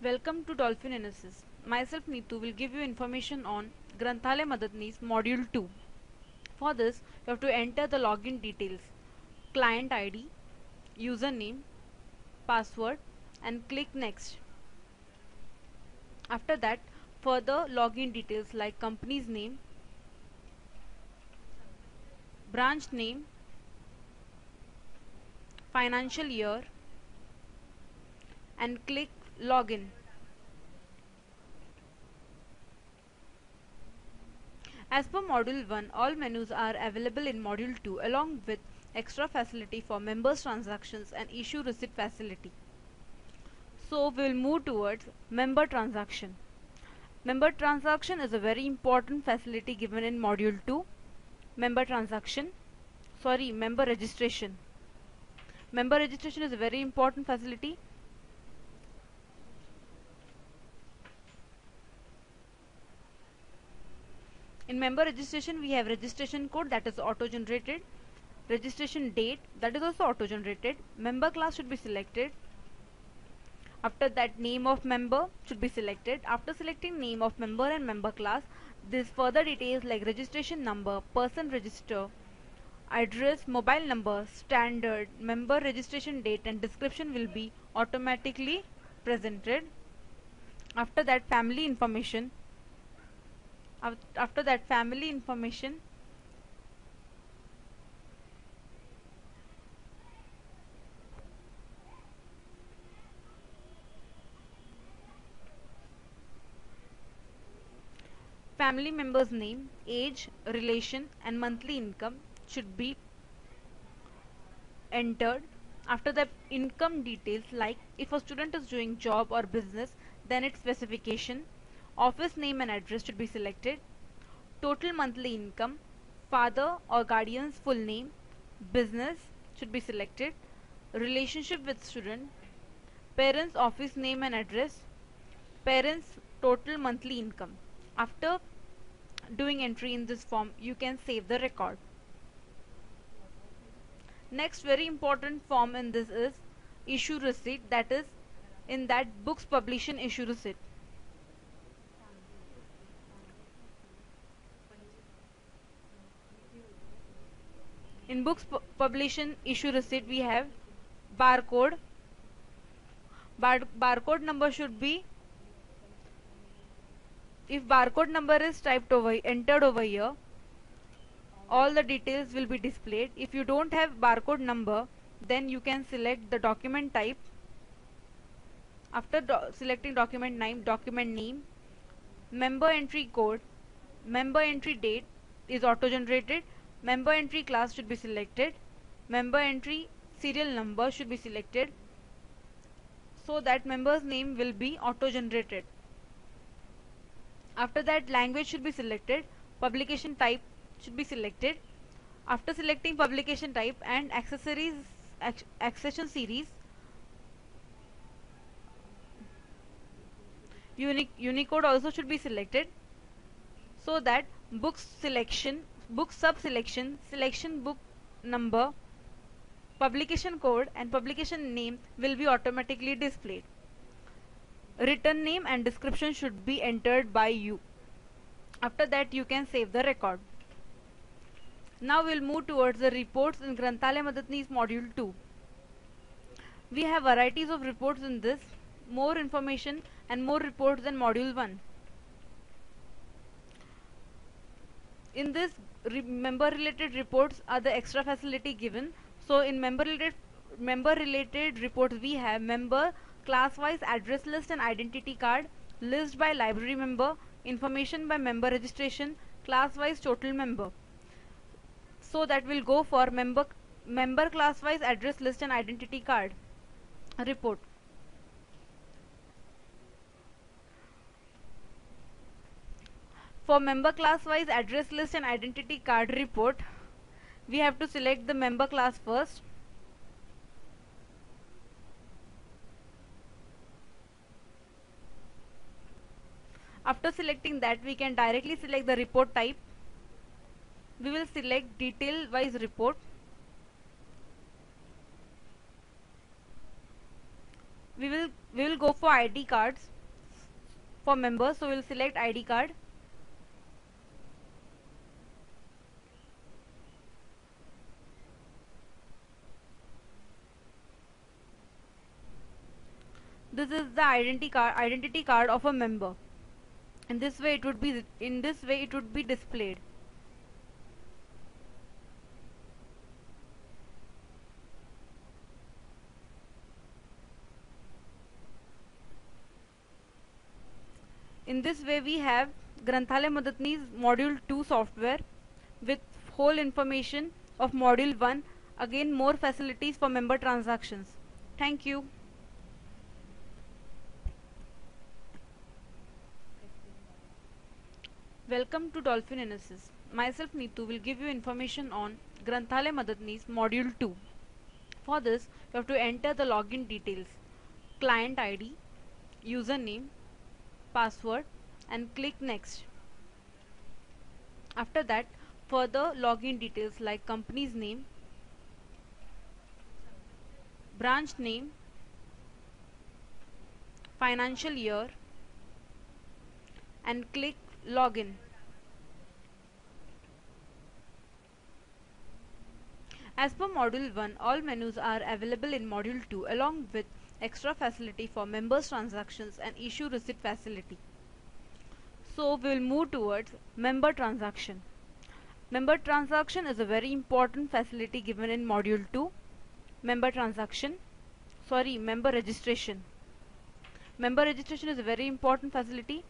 Welcome to Dolphin Analysis. Myself Neetu will give you information on Granthalaya Madatnis Module 2. For this, you have to enter the login details, client ID, username, password and click next. After that, further login details like company's name, branch name, financial year and click login. As per Module 1, all menus are available in Module 2 along with extra facility for members transactions and issue receipt facility. So we will move towards member transaction. Member transaction is a very important facility given in Module 2. Member registration. Member registration is a very important facility. In member registration, we have registration code that is auto-generated, registration date that is also auto-generated, member class should be selected. After that, name of member should be selected. After selecting name of member and member class, this further details like registration number, person register, address, mobile number, standard, member registration date and description will be automatically presented. After that, family information. After that, family information. Family member's name, age, relation and monthly income should be entered. After that, income details like if a student is doing job or business, then its specification, office name and address should be selected. Total monthly income, father or guardian's full name, business should be selected. Relationship with student, parents office name and address, parents total monthly income. After doing entry in this form, you can save the record. Next very important form in this is issue receipt, that is in that books publication issue receipt. In books publication issue receipt we have barcode. Barcode number should be, if barcode number is entered over here, all the details will be displayed. If you don't have barcode number, then you can select the document type. After selecting document name, member entry code, member entry date is auto generated, member entry class should be selected, member entry serial number should be selected, so that member's name will be auto generated. After that, language should be selected, publication type should be selected. After selecting publication type and accession series, Unicode also should be selected, so that book selection, book sub selection, selection book number, publication code and publication name will be automatically displayed. Written name and description should be entered by you. After that, you can save the record. Now we'll move towards the reports in Granthalaya Madatnis Module 2. We have varieties of reports in this, more information and more reports than Module 1. In this, member related reports are the extra facility given. So in member related reports we have member class wise address list and identity card, list by library member, information by member registration, class wise total member. So that will go for member class wise address list and identity card report. For member class wise address list and identity card report, we have to select the member class first. After selecting that, we can directly select the report type. We will select detail wise report. we will go for ID cards for members, so we'll select ID card. This is the identity card of a member. In this way it would be displayed. In this way we have Granthalaya Madatnis Module 2 software with whole information of Module 1, again more facilities for member transactions. Thank you. Welcome to Dolphin Analysis. Myself Neetu will give you information on Granthalaya Madatnis Module 2. For this, you have to enter the login details, client ID, username, password, and click next. After that, further login details like company's name, branch name, financial year, and click login. As per Module 1, all menus are available in Module 2 along with extra facility for members transactions and issue receipt facility. So we will move towards member transaction. Member transaction is a very important facility given in Module 2. Member registration. Member registration is a very important facility.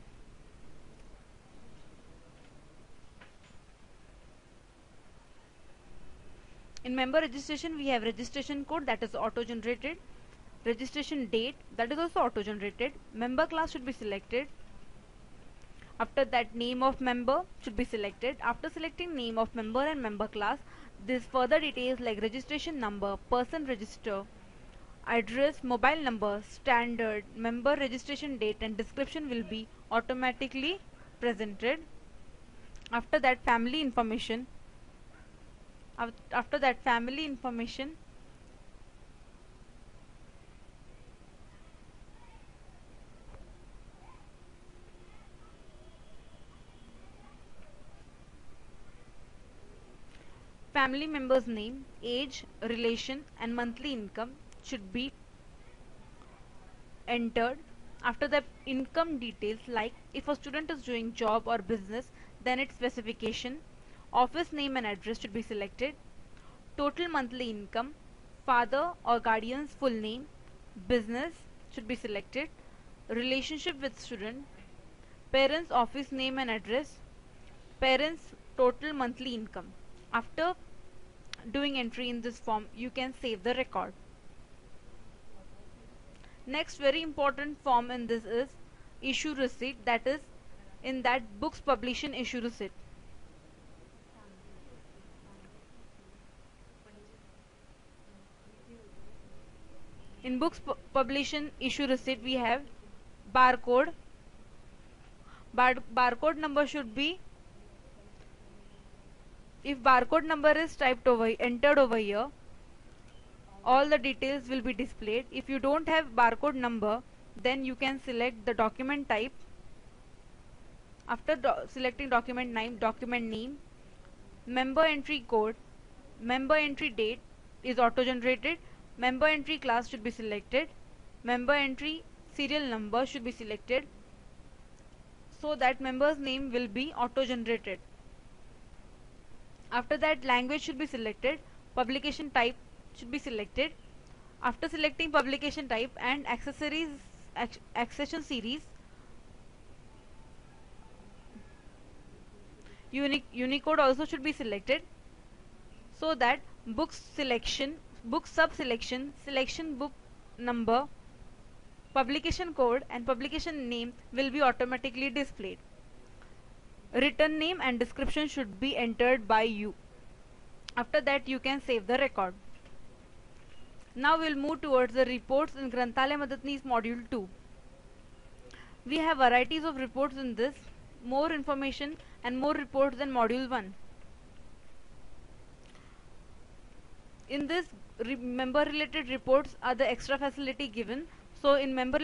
In member registration we have registration code, that is auto generated, registration date, that is also auto generated, member class should be selected. After that, name of member should be selected. After selecting name of member and member class, this further details like registration number, person register, address, mobile number, standard, member registration date and description will be automatically presented. After that, family information. Family member's name, age, relation and monthly income should be entered. After that, income details like if a student is doing job or business, then its specification, office name and address should be selected. Total monthly income, father or guardian's full name, business should be selected. Relationship with student, parents' office name and address, parents' total monthly income. After doing entry in this form, you can save the record. Next very important form in this is issue receipt, that is in that books publication issue receipt. In books publication issue receipt we have barcode. Barcode number should be, if barcode number is entered over here, all the details will be displayed. If you don't have barcode number, then you can select the document type. After selecting document name, member entry code, member entry date is auto generated, member entry class should be selected, member entry serial number should be selected, so that member's name will be auto generated. After that, language should be selected, publication type should be selected. After selecting publication type and accession series, Unicode also should be selected, so that book selection, book sub-selection, selection book number, publication code and publication name will be automatically displayed. Written name and description should be entered by you. After that, you can save the record. Now we'll move towards the reports in Granthalaya Madatnis Module 2. We have varieties of reports in this, more information and more reports than Module 1. In this, member related reports are the extra facility given, So in member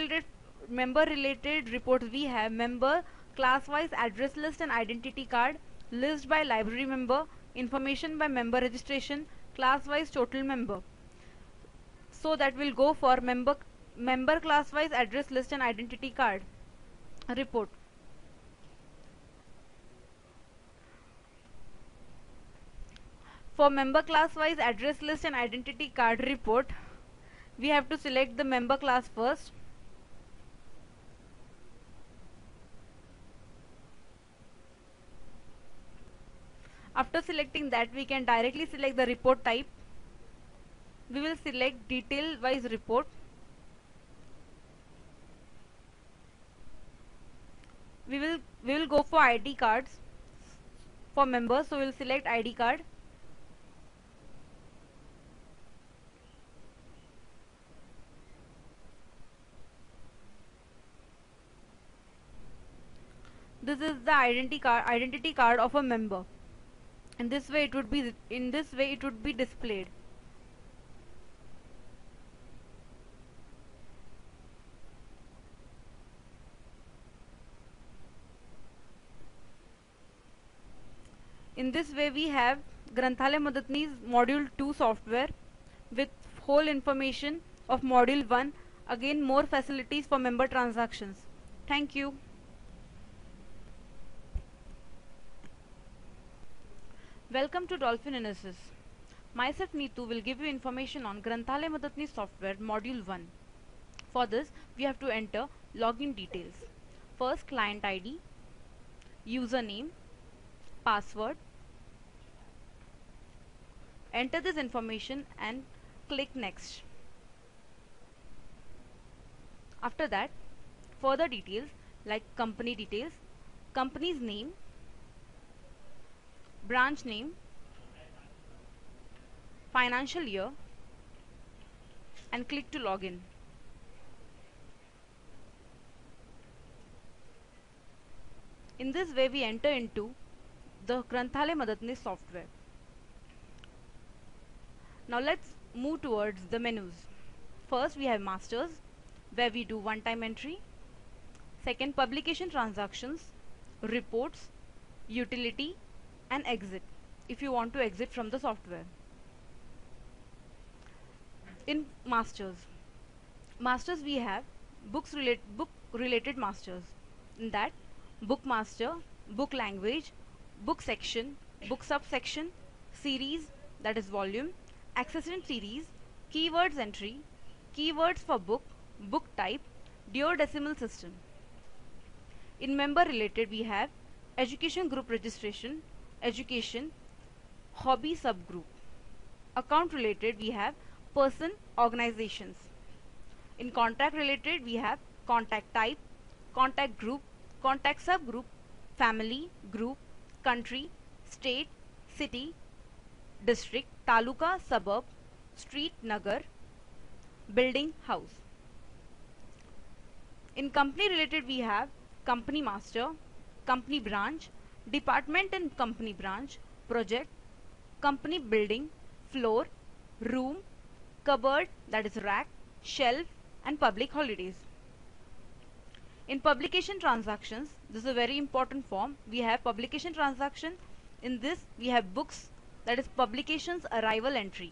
related reports we have member class wise address list and identity card, list by library member, information by member registration, class wise total member. So that will go for member class wise address list and identity card report. For member class wise address list and identity card report, we have to select the member class first. After selecting that, we can directly select the report type. We will select detail wise report. We will go for ID cards for members, so we will select ID card. This is the identity card of a member. In this way it would be displayed. In this way we have Granthalaya Madatnis Module 2 software with whole information of Module 1. Again, more facilities for member transactions. Thank you. Welcome to Dolphin Analysis. Myself Neetu will give you information on Granthalaya Madatnis software Module 1. For this, we have to enter login details. First, client ID, username, password. Enter this information and click next. After that, further details like company details, company's name, branch name, financial year, and click to login. In this way we enter into the Granthalaya Madatnis software. Now let's move towards the menus. First we have masters, where we do one-time entry. Second, publication transactions, reports, utility, and exit if you want to exit from the software. In masters we have book related masters. In that, book master, book language, book section, book subsection, series, that is volume, accession series, keywords entry, keywords for book, book type, duodecimal system. In member related we have education group registration, education, hobby subgroup. Account related we have person, organizations. In contact related we have contact type, contact group, contact subgroup, family, group, country, state, city, district, taluka, suburb, street, nagar, building, house. In company related we have company master, company branch, department and company branch, project, company building, floor, room, cupboard, that is rack, shelf, and public holidays. In publication transactions, this is a very important form. We have publication transaction. In this we have books, that is publications arrival entry.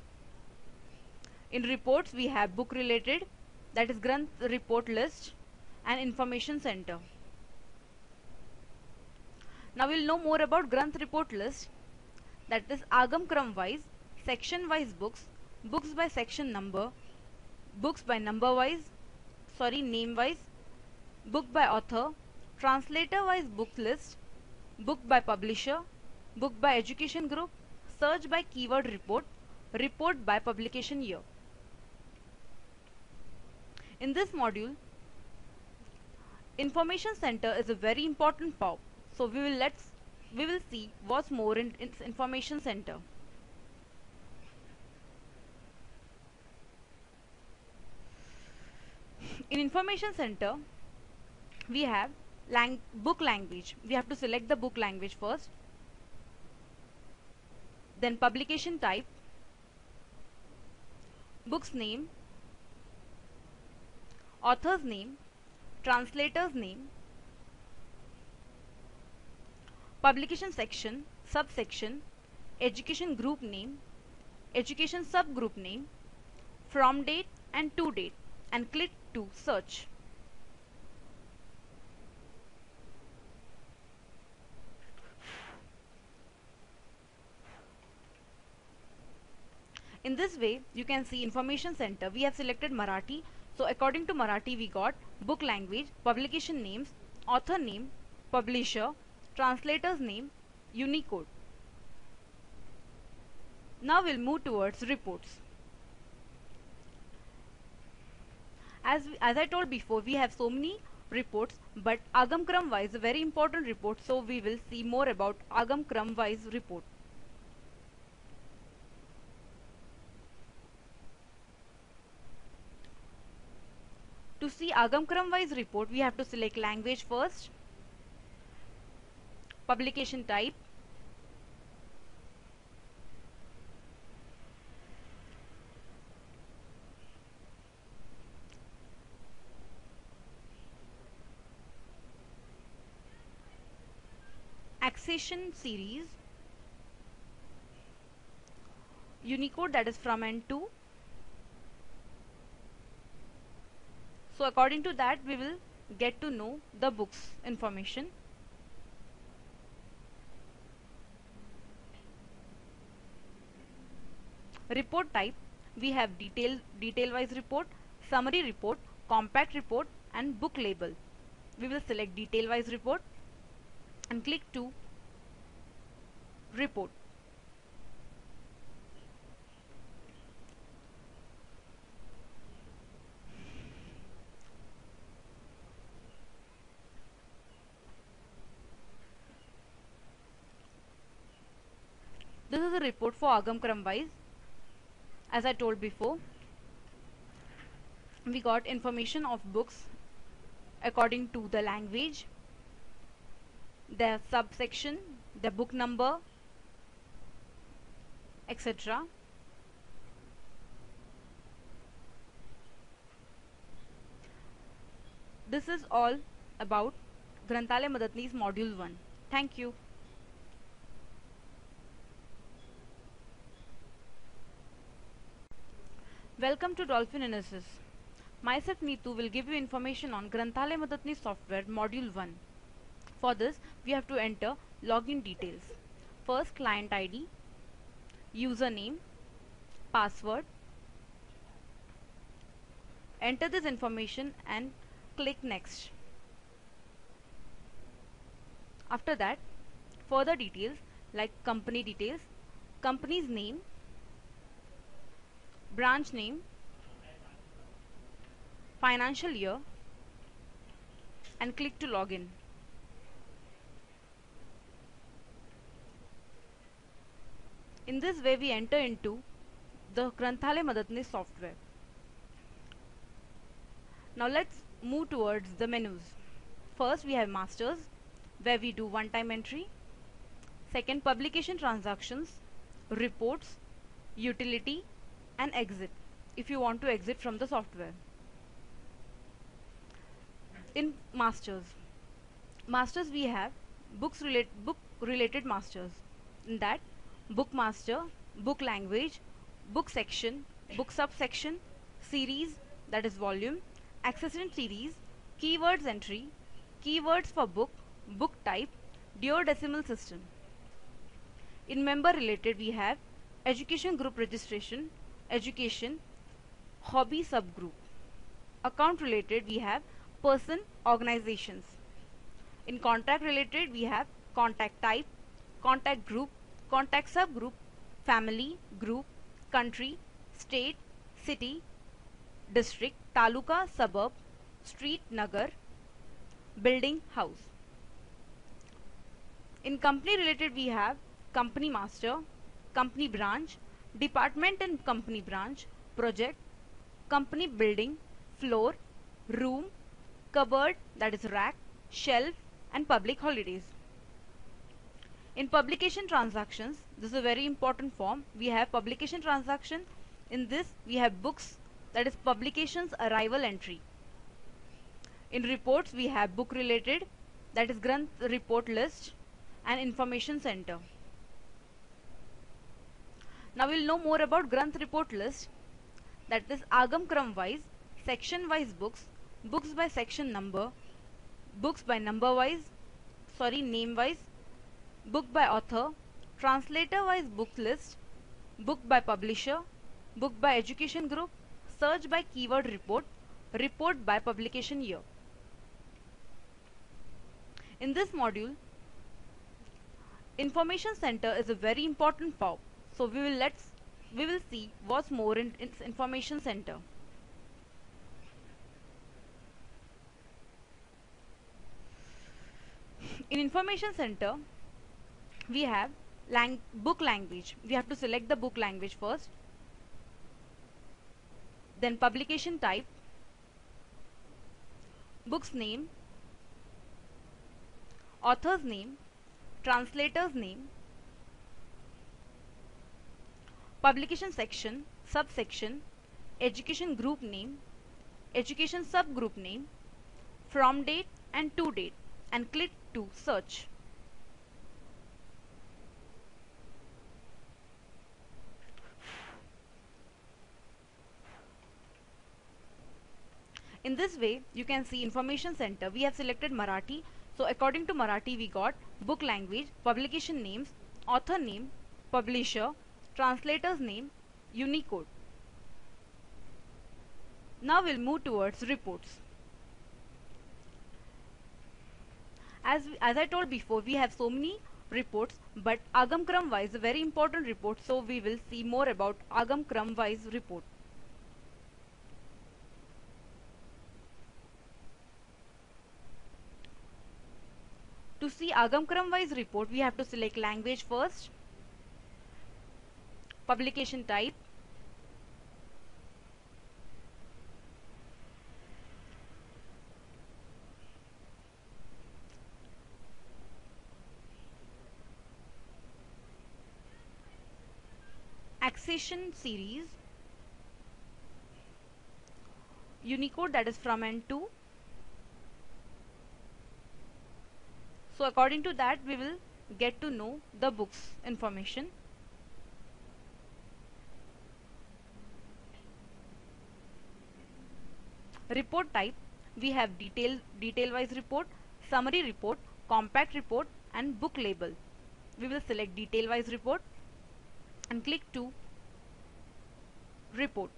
In reports we have book related, that is Granth report list and information center. Now we'll know more about Granth report list, that is Agam Kram wise, section wise books, books by section number, books by number wise, name wise, book by author, translator wise book list, book by publisher, book by education group, search by keyword report, report by publication year. In this module, information center is a very important part. So we will see what's more in its information center. In information center, we have book language. We have to select the book language first. Then publication type, book's name, author's name, translator's name, publication section, subsection, education group name, education subgroup name, from date and to date, and click to search. In this way, you can see information center. We have selected Marathi. So according to Marathi, we got book language, publication names, author name, publisher, translator's name, Unicode. Now we'll move towards reports. As I told before, we have so many reports, but Agam Kram wise, a very important report. So we will see more about Agam Kram wise report. To see Agam Kram wise report, we have to select language first, publication type, accession series, Unicode, that is from and to. So according to that, we will get to know the books information. Report type, we have detail wise report, summary report, compact report, and book label. We will select detail wise report and click to report. This is a report for Agam Kram wise. As I told before, we got information of books according to the language, their subsection, their book number, etc. This is all about Granthalaya Madatnis Module 1. Thank you. Welcome to Dolphin Analysis. Myself Neetu will give you information on Granthalaya Madatnis software Module 1. For this, we have to enter login details. First, client ID, username, password. Enter this information and click next. After that, further details like company details, company's name, branch name, financial year, and click to login. In this way, we enter into the Granthalaya Madatnis software. Now let's move towards the menus. First, we have masters, where we do one-time entry. Second, publication transactions, reports, utility, and exit, if you want to exit from the software. In masters we have book related masters. In that, book master, book language, book section, book subsection, series, that is volume, accession series, keywords entry, keywords for book, book type, duodecimal system. In member related, we have education group registration, education, hobby subgroup. Account related, we have person, organizations. In contact related, we have contact type, contact group, contact subgroup, family, group, country, state, city, district, taluka, suburb, street, nagar, building, house. In company related, we have company master, company branch, department and company branch, project, company building, floor, room, cupboard, that is rack, shelf, and public holidays. In publication transactions, this is a very important form. We have publication transaction. In this, we have books, that is publications arrival entry. In reports we have book related, that is Granth report list, and information center. Now we'll know more about Granth report list, that is Agam Kram wise, section wise books, books by section number, books by number wise, name wise, book by author, translator wise book list, book by publisher, book by education group, search by keyword report, report by publication year. In this module, information center is a very important part. So we will see what's more in its information center. In information center, we have book language. We have to select the book language first. Then publication type, book's name, author's name, translator's name, publication section, subsection, education group name, education subgroup name, from date and to date, and click to search. In this way, you can see information center. We have selected Marathi. So according to Marathi, we got book language, publication names, author name, publisher, translator's name, Unicode. Now we'll move towards reports. As I told before, we have so many reports, but Agam Kram wise is a very important report, so we will see more about Agam Kram wise report. To see Agam Kram wise report, we have to select language first, publication type, accession series, Unicode, that is from and to. So according to that, we will get to know the books information. Report type, we have detail wise report, summary report, compact report, and book label. We will select detail wise report and click to report.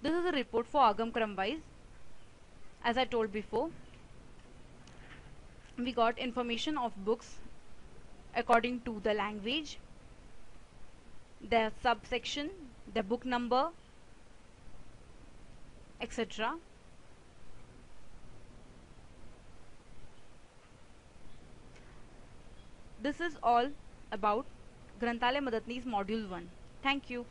This is a report for Agam Kram wise. As I told before, we got information of books according to the language, their subsection, their book number, etc. This is all about Granthalaya Madatnis Module 1. Thank you.